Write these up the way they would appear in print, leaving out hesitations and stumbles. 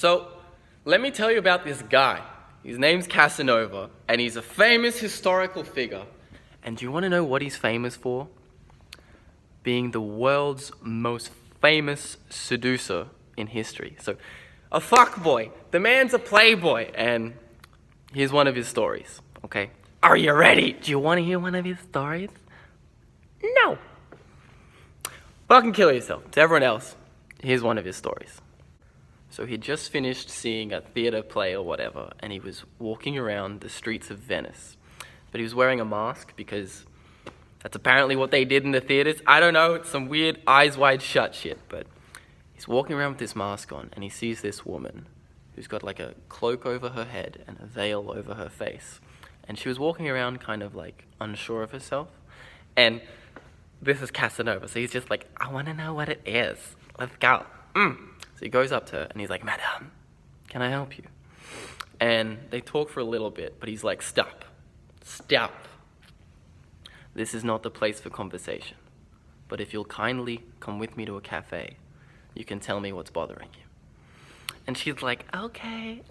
So, let me tell you about this guy. His name's Casanova, and he's a famous historical figure. And do you want to know what he's famous for? Being the world's most famous seducer in history. So, a fuckboy. The man's a playboy, and here's one of his stories, okay? Are you ready? Do you want to hear one of his stories? No. Fucking kill yourself. To everyone else, here's one of his stories. So he'd just finished seeing a theater play or whatever, and he was walking around the streets of Venice. But he was wearing a mask because that's apparently what they did in the theaters. I don't know, it's some weird eyes wide shut shit, but he's walking around with this mask on, and he sees this woman who's got like a cloak over her head and a veil over her face. And she was walking around kind of like unsure of herself. And this is Casanova, so he's just like, I want to know what it is. Let's go. So he goes up to her and he's like, Madame, can I help you? And they talk for a little bit, but he's like, stop. This is not the place for conversation. But if you'll kindly come with me to a cafe, you can tell me what's bothering you. And she's like, okay.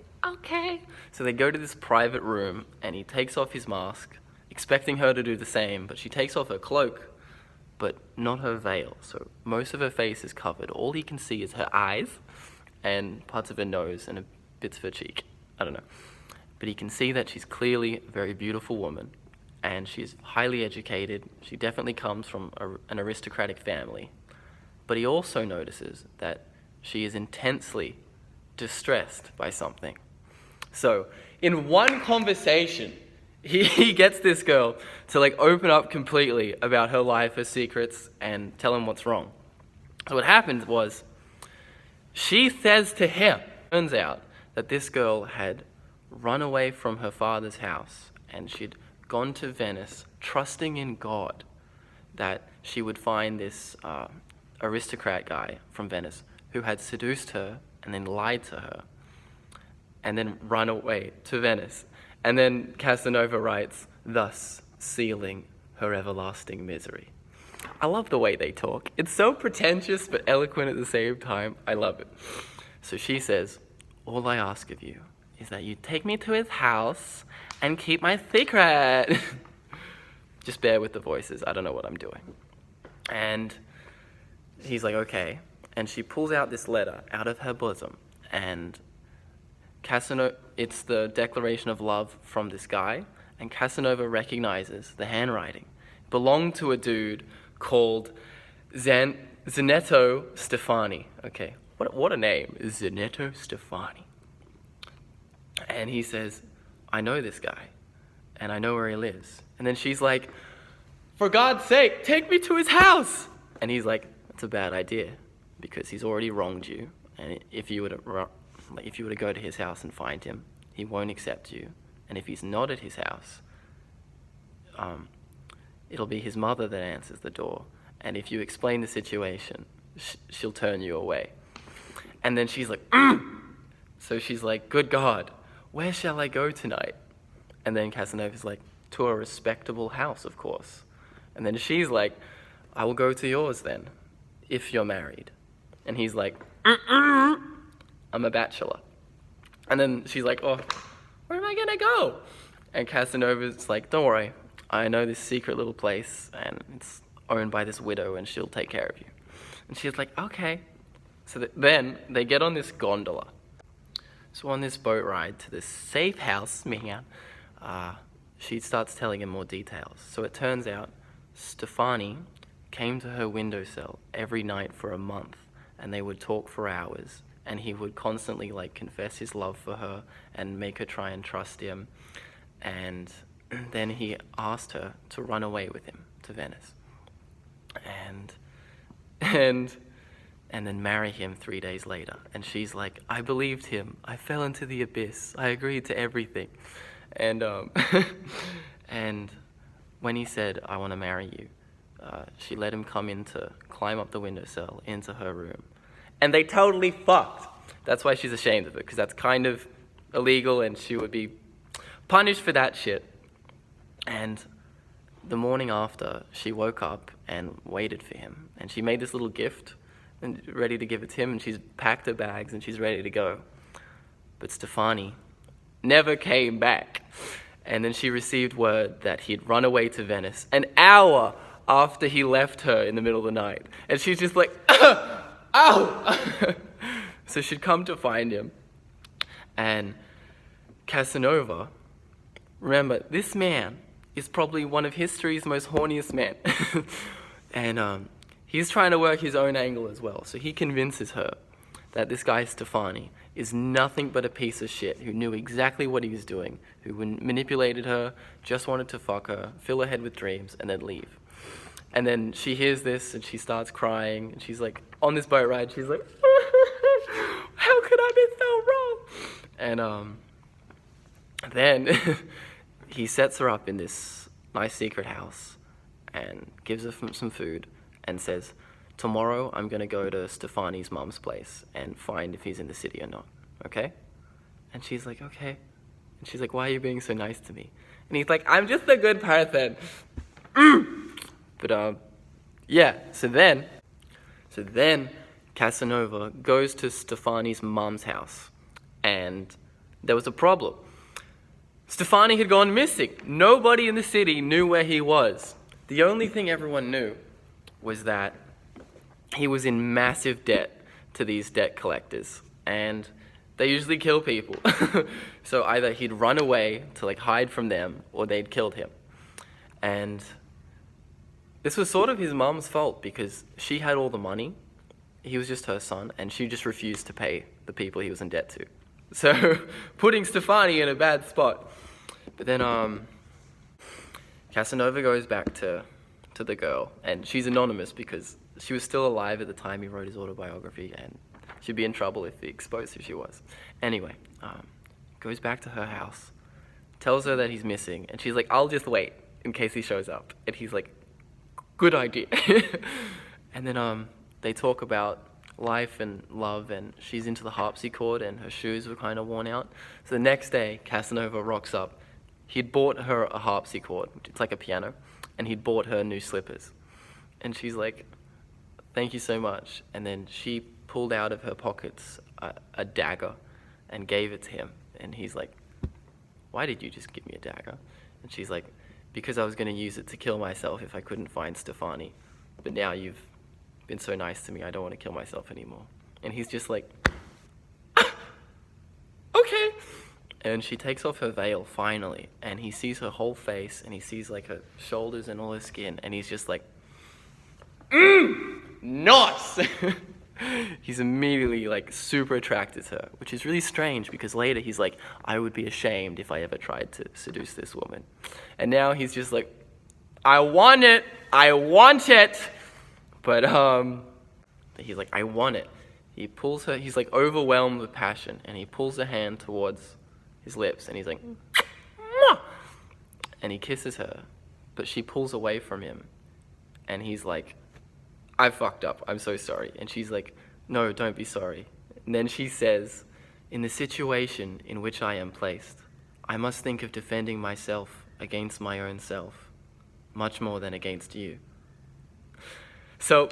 So they go to this private room and he takes off his mask, expecting her to do the same, but she takes off her cloak, but not her veil. So most of her face is covered. All he can see is her eyes and parts of her nose and bits of her cheek. I don't know. But he can see that she's clearly a very beautiful woman and she's highly educated. She definitely comes from an aristocratic family. But he also notices that she is intensely distressed by something. So in one conversation, he gets this girl to like open up completely about her life, her secrets, and tell him what's wrong. So what happened was, she says to him, turns out that this girl had run away from her father's house and she'd gone to Venice trusting in God that she would find this aristocrat guy from Venice who had seduced her and then lied to her and then run away to Venice. And then Casanova writes, thus sealing her everlasting misery. I love the way they talk. It's so pretentious but eloquent at the same time. I love it. So she says, all I ask of you is that you take me to his house and keep my secret. Just bear with the voices. I don't know what I'm doing. And he's like, okay. And she pulls out this letter out of her bosom, and Casanova, it's the declaration of love from this guy, and Casanova recognizes the handwriting. It belonged to a dude called Zenetto Stefani. Okay, what a name, Zenetto Stefani. And he says, I know this guy, and I know where he lives. And then she's like, for God's sake, take me to his house. And he's like, that's a bad idea, because he's already wronged you, and if you were to go to his house and find him, he won't accept you. And if he's not at his house, it'll be his mother that answers the door. And if you explain the situation, she'll turn you away. And then she's like, So she's like, good God, where shall I go tonight? And then Casanova's like, to a respectable house, of course. And then she's like, I will go to yours then, if you're married. And he's like, I'm a bachelor. And then she's like, oh, where am I gonna go? And Casanova's like, don't worry, I know this secret little place and it's owned by this widow and she'll take care of you. And she's like, okay. So then they get on this gondola. So on this boat ride to this safe house, she starts telling him more details. So it turns out Stefani came to her windowsill every night for a month, and they would talk for hours, and he would constantly like confess his love for her and make her try and trust him. And then he asked her to run away with him to Venice and then marry him 3 days later. And she's like, I believed him, I fell into the abyss, I agreed to everything. And and when he said, I want to marry you, she let him climb up the windowsill into her room. And they totally fucked. That's why she's ashamed of it, because that's kind of illegal and she would be punished for that shit. And the morning after, she woke up and waited for him. And she made this little gift and ready to give it to him, and she's packed her bags and she's ready to go. but Stefani never came back. And then she received word that he'd run away to Venice an hour after he left her in the middle of the night. And she's just like, ow! So she'd come to find him. And Casanova, remember, this man is probably one of history's most horniest men. And he's trying to work his own angle as well. So he convinces her that this guy Stefani is nothing but a piece of shit who knew exactly what he was doing, who manipulated her, just wanted to fuck her, fill her head with dreams, and then leave. And then she hears this and she starts crying, and she's like, on this boat ride, she's like, how could I be so wrong? And then he sets her up in this nice secret house and gives her some food and says, tomorrow I'm going to go to Stefani's mum's place and find if he's in the city or not, okay? And she's like, okay. And she's like, why are you being so nice to me? And he's like, I'm just a good person. But yeah, so then Casanova goes to Stefani's mum's house, and there was a problem. Stefani had gone missing. Nobody in the city knew where he was. The only thing everyone knew was that he was in massive debt to these debt collectors, and they usually kill people. So either he'd run away to like hide from them, or they'd killed him. And this was sort of his mum's fault, because she had all the money. He was just her son, and she just refused to pay the people he was in debt to. So putting Stefani in a bad spot. But then Casanova goes back to the girl, and she's anonymous because she was still alive at the time he wrote his autobiography, and she'd be in trouble if he exposed who she was. Anyway, goes back to her house, tells her that he's missing, and she's like, I'll just wait in case he shows up. And he's like, good idea. And then they talk about life and love, and she's into the harpsichord, and her shoes were kind of worn out. So the next day, Casanova rocks up. He'd bought her a harpsichord, it's like a piano, and he'd bought her new slippers. And she's like, thank you so much. And then she pulled out of her pockets a dagger and gave it to him. And he's like, why did you just give me a dagger? And she's like, because I was going to use it to kill myself if I couldn't find Stefani. But now you've been so nice to me, I don't want to kill myself anymore. And he's just like, okay. And she takes off her veil finally, and he sees her whole face, and he sees like her shoulders and all her skin, and he's just like, nice! He's immediately like super attracted to her, which is really strange because later he's like, I would be ashamed if I ever tried to seduce this woman. And now he's just like, I want it! But he's like, I want it. He pulls her, he's like overwhelmed with passion, and he pulls her hand towards his lips, and he's like, mwah! And he kisses her, but she pulls away from him, and he's like, I fucked up, I'm so sorry. And she's like, no, don't be sorry. And then she says, in the situation in which I am placed, I must think of defending myself against my own self, much more than against you. So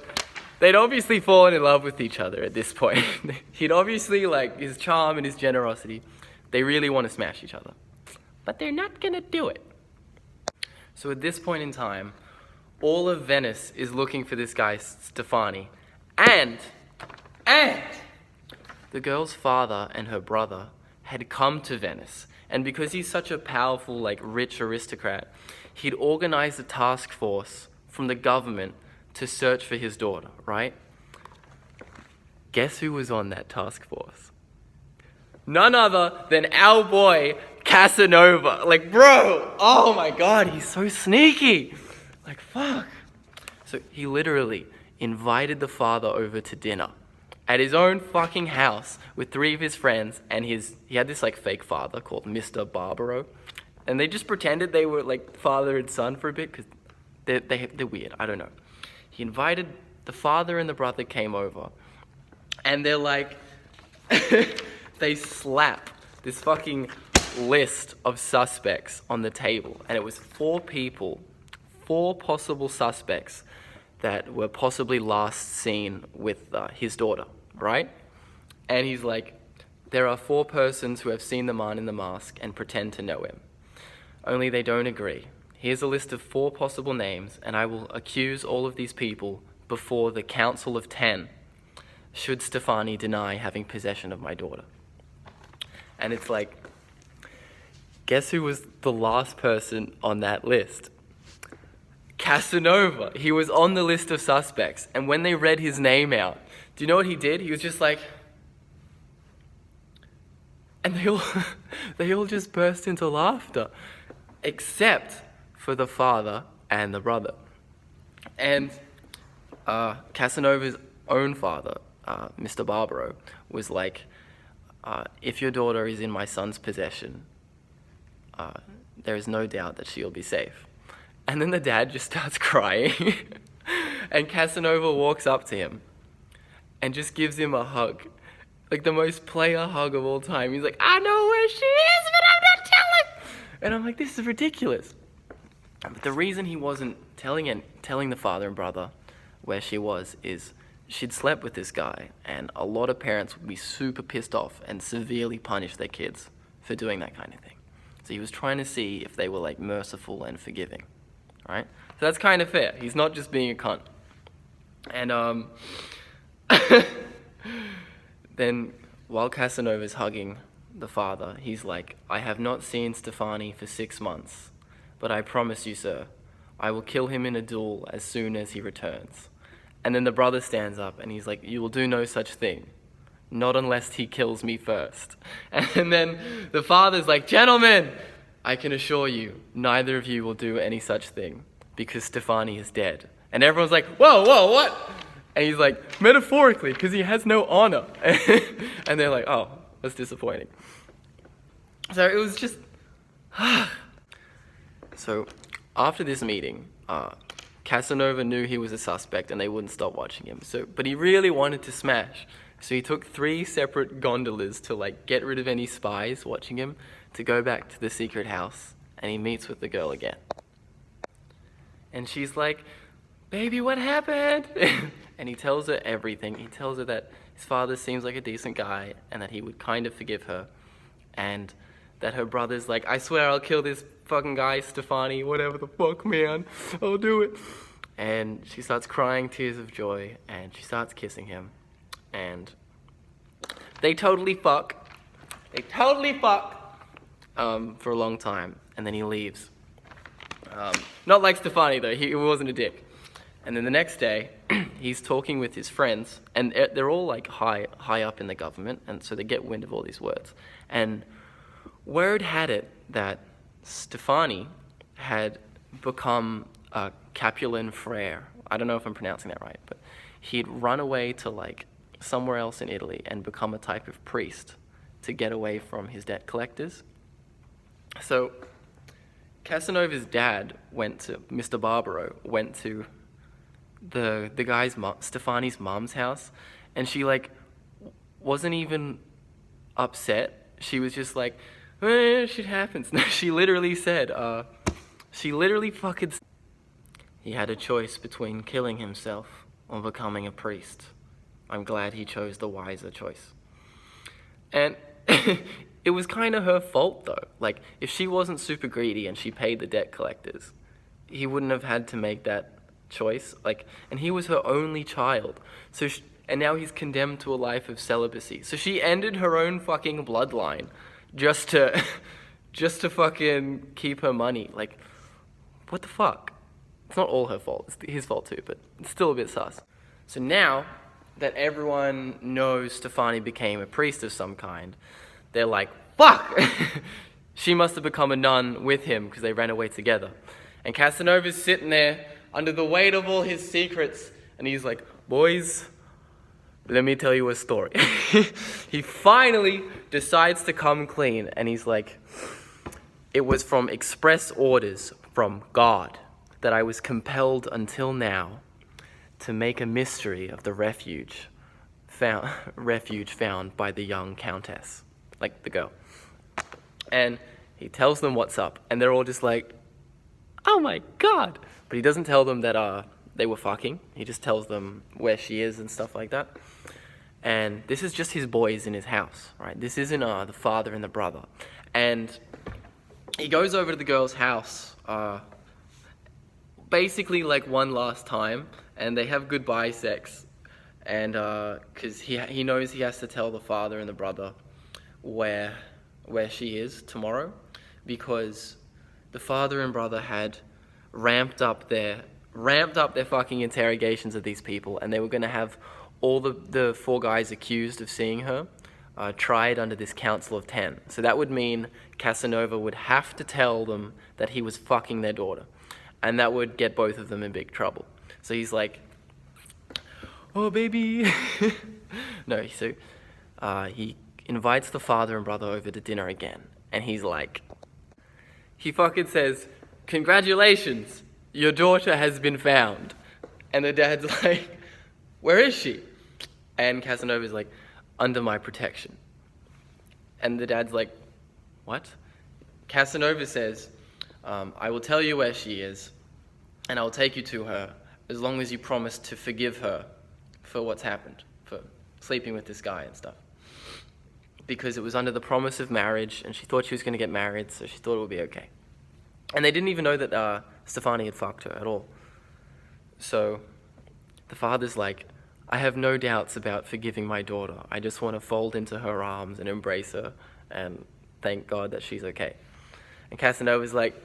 they'd obviously fallen in love with each other at this point. He'd obviously, like, his charm and his generosity, they really want to smash each other. But they're not gonna do it. So at this point in time, all of Venice is looking for this guy, Stefani. And the girl's father and her brother had come to Venice. And because he's such a powerful, like, rich aristocrat, he'd organized a task force from the government to search for his daughter, right? Guess who was on that task force? None other than our boy, Casanova. Like, bro, oh my God, he's so sneaky. Like, fuck. So he literally invited the father over to dinner at his own fucking house with 3 of his friends, and he had this like fake father called Mr. Barbaro, and they just pretended they were like father and son for a bit because they're weird, I don't know. He invited, the father and the brother came over, and they're like, they slap this fucking list of suspects on the table, and it was 4 people, 4 possible suspects that were possibly last seen with his daughter, right? And he's like, There are 4 persons who have seen the man in the mask and pretend to know him. Only they don't agree. Here's a list of 4 possible names, and I will accuse all of these people before the Council of 10, should Stefani deny having possession of my daughter. And it's like, guess who was the last person on that list? Casanova. He was on the list of suspects, and when they read his name out, do you know what he did? He was just like, and they all just burst into laughter, except for the father and the brother. And Casanova's own father, Mr. Barbaro, was like, if your daughter is in my son's possession, there is no doubt that she'll be safe. And then the dad just starts crying, and Casanova walks up to him and just gives him a hug, like the most player hug of all time. He's like, I know where she is, but I'm not telling. And I'm like, this is ridiculous. But the reason he wasn't telling the father and brother where she was is she'd slept with this guy, and a lot of parents would be super pissed off and severely punish their kids for doing that kind of thing. So he was trying to see if they were like merciful and forgiving, right? So that's kind of fair. He's not just being a cunt. And then while Casanova's hugging the father, he's like, I have not seen Stefani for 6 months, but I promise you, sir, I will kill him in a duel as soon as he returns. And then the brother stands up and he's like, you will do no such thing, not unless he kills me first. And then the father's like, gentlemen, I can assure you, neither of you will do any such thing because Stefani is dead. And everyone's like, whoa, what? And he's like, metaphorically, because he has no honor. And they're like, oh, that's disappointing. So it was just... So after this meeting, Casanova knew he was a suspect and they wouldn't stop watching him. But he really wanted to smash. So he took 3 separate gondolas to like get rid of any spies watching him, to go back to the secret house, and he meets with the girl again. And she's like, baby, what happened? And he tells her everything. He tells her that his father seems like a decent guy and that he would kind of forgive her, and that her brother's like, I swear I'll kill this fucking guy, Stefani, whatever the fuck, man, I'll do it. And she starts crying tears of joy, and she starts kissing him, and they totally fuck. For a long time, and then he leaves. Not like Stefani though, he wasn't a dick. And then the next day, he's talking with his friends, and they're all like high up in the government, and so they get wind of all these words. And word had it that Stefani had become a Capulan friar. I don't know if I'm pronouncing that right, but he'd run away to like somewhere else in Italy and become a type of priest to get away from his debt collectors. So Casanova's dad Mr. Barbaro went to the guy's Stefani's mom's house, and she like wasn't even upset. She was just like, shit happens. No, she literally said, he had a choice between killing himself or becoming a priest. I'm glad he chose the wiser choice. And it was kind of her fault though. Like, if she wasn't super greedy and she paid the debt collectors, he wouldn't have had to make that choice. Like, and he was her only child. And now he's condemned to a life of celibacy. So she ended her own fucking bloodline just to fucking keep her money. Like, what the fuck? It's not all her fault. It's his fault too, but it's still a bit sus. So now that everyone knows Stefani became a priest of some kind, they're like, fuck! She must have become a nun with him because they ran away together. And Casanova's sitting there under the weight of all his secrets, and he's like, boys, let me tell you a story. He finally decides to come clean, and he's like, it was from express orders from God that I was compelled until now to make a mystery of the refuge found by the young countess, like the girl. And he tells them what's up, and they're all just like, oh my God. But he doesn't tell them that they were fucking. He just tells them where she is and stuff like that. And this is just his boys in his house, right? This isn't the father and the brother. And he goes over to the girl's house, basically like one last time, and they have goodbye sex. And because he knows he has to tell the father and the brother where she is tomorrow, because the father and brother had ramped up their fucking interrogations of these people, and they were going to have all the 4 guys accused of seeing her tried under this Council of 10. So that would mean Casanova would have to tell them that he was fucking their daughter, and that would get both of them in big trouble. So he's like, oh baby. No, so he invites the father and brother over to dinner again, and he fucking says, congratulations, your daughter has been found. And the dad's like, where is she? And Casanova's like, under my protection. And the dad's like, what? Casanova says, I will tell you where she is, and I will take you to her, as long as you promise to forgive her for what's happened, for sleeping with this guy and stuff. Because it was under the promise of marriage, and she thought she was going to get married, so she thought it would be okay. And they didn't even know that Stefani had fucked her at all. So the father's like, I have no doubts about forgiving my daughter. I just want to fold into her arms and embrace her and thank God that she's okay. And Casanova's like,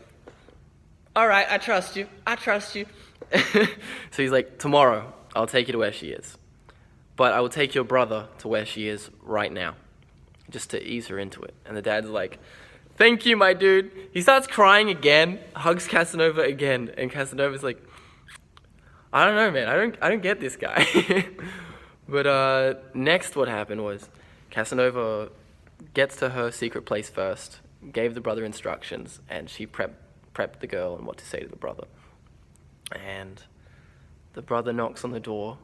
all right, I trust you. So he's like, tomorrow, I'll take you to where she is. But I will take your brother to where she is right now, just to ease her into it. And the dad's like, thank you, my dude. He starts crying again, hugs Casanova again, and Casanova's like, I don't know, man. I don't get this guy. But next what happened was Casanova gets to her secret place first, gave the brother instructions, and she prepped the girl on what to say to the brother. And the brother knocks on the door,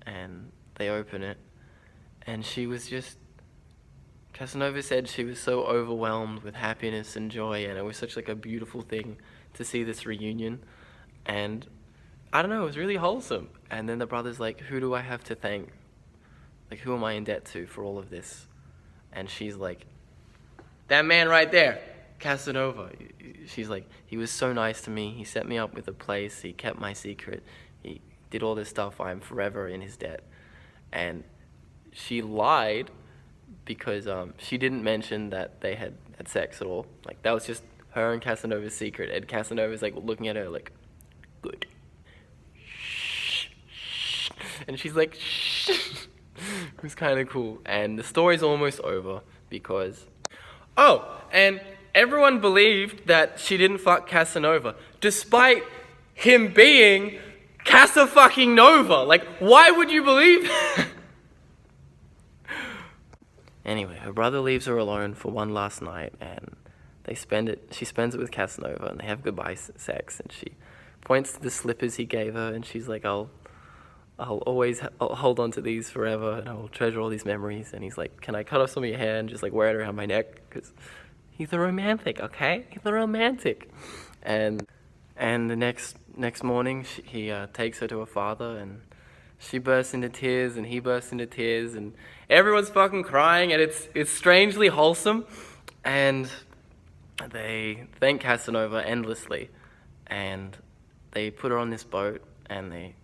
and they open it, and Casanova said she was so overwhelmed with happiness and joy, and it was such like a beautiful thing to see this reunion. And I don't know, it was really wholesome. And then the brother's like, who do I have to thank? Like, who am I in debt to for all of this? And she's like, that man right there, Casanova. She's like, he was so nice to me. He set me up with a place. He kept my secret. He did all this stuff. I'm forever in his debt. And she lied because she didn't mention that they had sex at all. Like, that was just her and Casanova's secret. And Casanova's like looking at her like, good. And she's like, shh. It was kind of cool. And the story's almost over because... Oh, and everyone believed that she didn't fuck Casanova, despite him being Casa-fucking-Nova. Like, why would you believe that? Anyway, her brother leaves her alone for one last night, and she spends it with Casanova, and they have goodbye sex, and she points to the slippers he gave her, and she's like, I'll hold on to these forever, and I'll treasure all these memories. And he's like, can I cut off some of your hair and just like wear it around my neck? Because he's a romantic, okay? He's a romantic. And the next morning, he takes her to her father, and she bursts into tears, and he bursts into tears, and everyone's fucking crying, and it's strangely wholesome. And they thank Casanova endlessly, and they put her on this boat, and they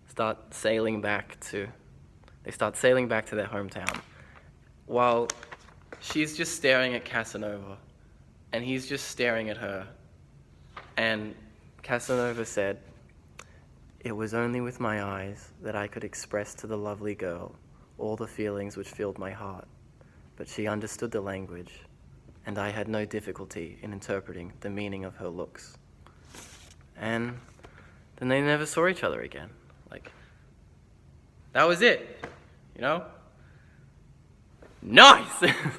start sailing back to their hometown, while she's just staring at Casanova, and he's just staring at her. And Casanova said, it was only with my eyes that I could express to the lovely girl all the feelings which filled my heart, but she understood the language, and I had no difficulty in interpreting the meaning of her looks. And then they never saw each other again. Like, that was it, you know? Nice!